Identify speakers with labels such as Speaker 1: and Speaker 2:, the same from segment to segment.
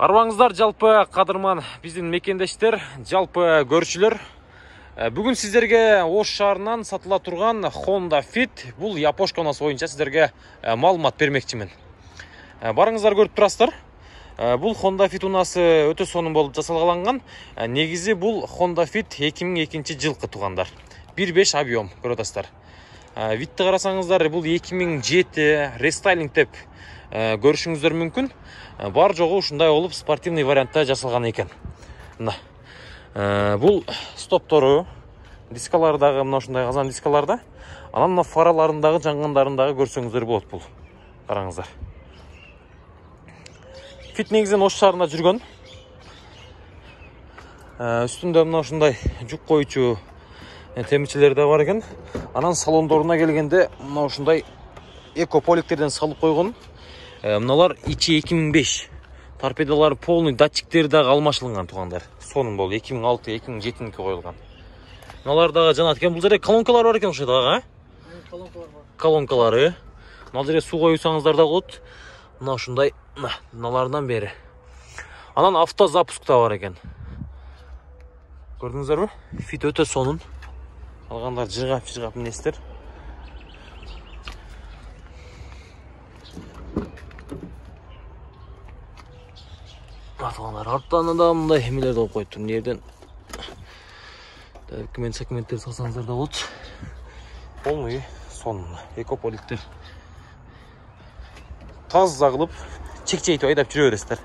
Speaker 1: Арбаңыздар жалпы қадырман біздің мекендештер, жалпы көршілер. Бүгін сіздерге Ош шаарынан сатыла тұрған Honda Fit, бұл япошка унасы бойынша сіздерге маалымат бермекчимин. Барыңыздар көріп тұрасыздар. Бұл Honda Fit унасы өтө сонун болып жасалгаланган. Негизи бұл Honda Fit 2002 жылкы тугандар. 1.5 объем көрүп атасыздар. Витти карасаңыздар, бұл 2007 рестайлинг деп көрүшүңүздөр мүмкүн. Бар жогу ушундай болуп спортивный вариантта жасалган экен. Бул стоптору дискалардагы мына ушундай казан дискаларда, анан мына фараларындагы жангандардагы көрсөңүздөр болот бул. Караңыздар. Fit негизинен Ош шаарында жүргөн. Үстүндө мына ушундай жүк коюучу темирчилер да бар экен. Анан салондоруна келгенде мына ушундай экополиктерден салып койгон. Мыналар ичи 2005. Торпедалар полный датчиктери дагы алмашылган тугандар. Сонун бол 2006-2007 коюлган. Мыналар дагы жанат экен. Бул жерде колонкалар бар экен ошо дагы, Колонкалар бар. Колонкалары. Мына жерде суу коюсаңыздар да болот. Мына ушундай, мыналардан бери. Анан автозапуск да бар экен. Көрдүңүздөрбү? Fit өтө сонун. Алгандар жыгап минестер. Атылгандар арттан да мындай эмелерди коюп коюптур. Жерден документ-сакменттерди салсаңыздар да болот. Полный сонун экополиктер. Таза кылып, чек-чейтип айдап жүрө бересиздер.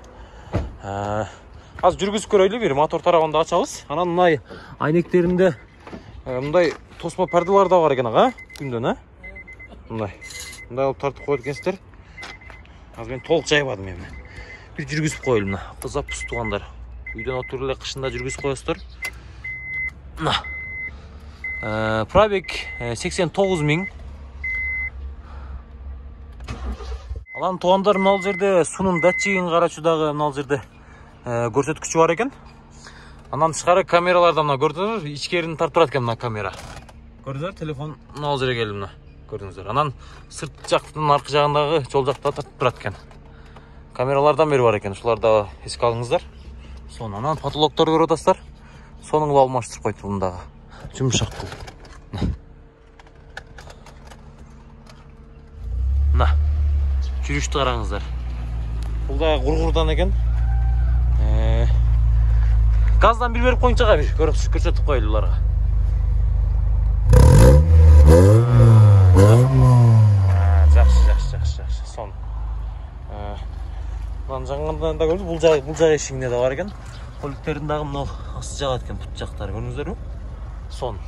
Speaker 1: Азыр жүргүзүп көрөйлү, бир мотор тарабында ачабыз. Анан мындай айнектеринде мындай тосмо перделер да бар экен ага, күндөн, мындай алып тартып коет экенсиздер. Азыр мен толук жайбадым эми. Bir жүргүзүп коелу мына. Автозапуск тугандар. Үйдөн отуруп эле кышында жүргүзүп коесуздар. Мына. Пробег 89 000. Алан тугандар мына жерде сунун датчигин карачудагы мына жерде көрсөткүчү бар экен. Анан тышкары камераларда мына көрдүңүздөр, ичкерини тартып турат экен мына камера. Көрдүңүздөр, телефон мына жерге келди мына. Көрдүңүздөр. Анан сырт жактын аркы жагындагы жол жакта тартып турат экен. Камералардан бери бар экен, ушуларда эске алыңыздар. Анан потолокторду көрүп атасыздар. Сонун кылып алмаштырып койду мындагы. Жумшак кылып. Мына. Жүрүштү караңыздар. Бул да кургурдан экен. Газдан бир берип коюңчага бир көрсөтүп коелу буларга. Жакшы. Сон. Мына жаңгандан да көрдүк, бул жак эшигинде да бар экен. Поликтерин дагы мына асты жагат экен, бут жактары көрдүңүздөрбү? Сон.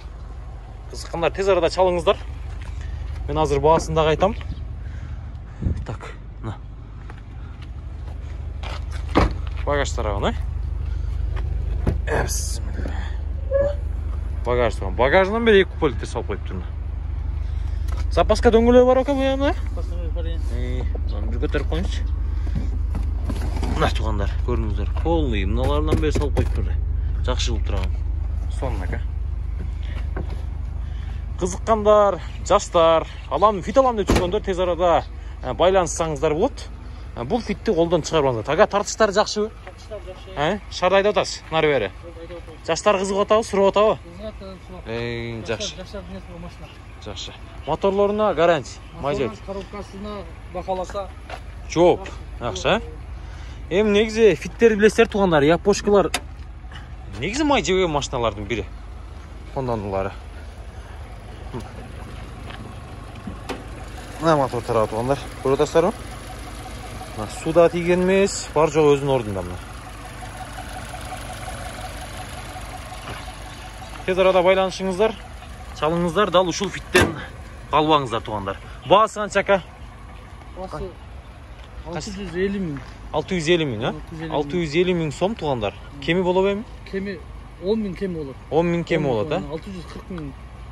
Speaker 1: Кызыккандар тез арада чалыңыздар. Мен азыр баасын дагы айтам. Так, мына. Багаж тарабына. Багаждан бери эки поликтер салып коюптур. Запаска дөңгөлөй бар экен буяна. Бир көтөрүп коюңузчу. Мына тугандар, көрдүңүздөр. Полный мыналардан бери салып коюптур. Жакшы кылып турган. Сонун экен. Кызыккандар, жаштар, Fit алам деп жүргөндөр тез арада байланышсаңыздар болот. Бул Fitти колдон чыгарбаңыздар. Тага тартыштар жакшыбы? Шарды айдап атасыз, нары бери. Жаштар кызыгып атабы, сурап атабы? Жакшы. Жакшы. Моторлоруна гарантия, мажет.
Speaker 2: Коробкасына бакаласа
Speaker 1: жооп. Жакшы. Эми негизи Fitтерди билесиздер тугандар, япошкалар негизи май жебеген машиналардын бири. Хондалары. Мына мотор тарабы тугандар, көрүп атасыздарбы? Суда тийген эмес, бар жогу өзүнүн ордунда мына. Тез арада байланышыңыздар, чалыңыздар, дал ушул Fit'тен калбаңыздар тугандар. Баасы канча ака?
Speaker 2: Баасы 650 000.
Speaker 1: 650 000, 650 000 сом тугандар. Кеми болобу эми?
Speaker 2: Кеми 10 000 кеми болот.
Speaker 1: 10 000 кеми болот,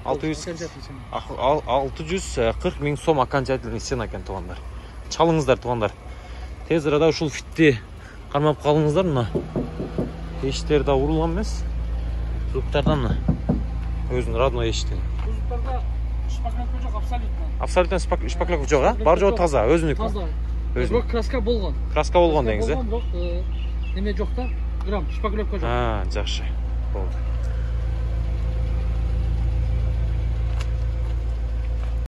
Speaker 2: 640
Speaker 1: 000 сом окончательный цена экен тугандар. Чалыңыздар тугандар. Тез арада ушул Fit'ти кармап калыңыздар мына. Эшиктер да урулган эмес. Звуктардан мына. Өзүнүн родной эшиктери.
Speaker 2: Звуктарда шпаклевка жок, абсолютно.
Speaker 1: Абсолютно шпаклевка жок, бар жогу таза, өзүнүкү.
Speaker 2: Таза. Бирок краска болгон.
Speaker 1: Краска болгон деңиз,
Speaker 2: неме жоқ та, грамм шпаклевка жоқ.
Speaker 1: Жакшы. Болду.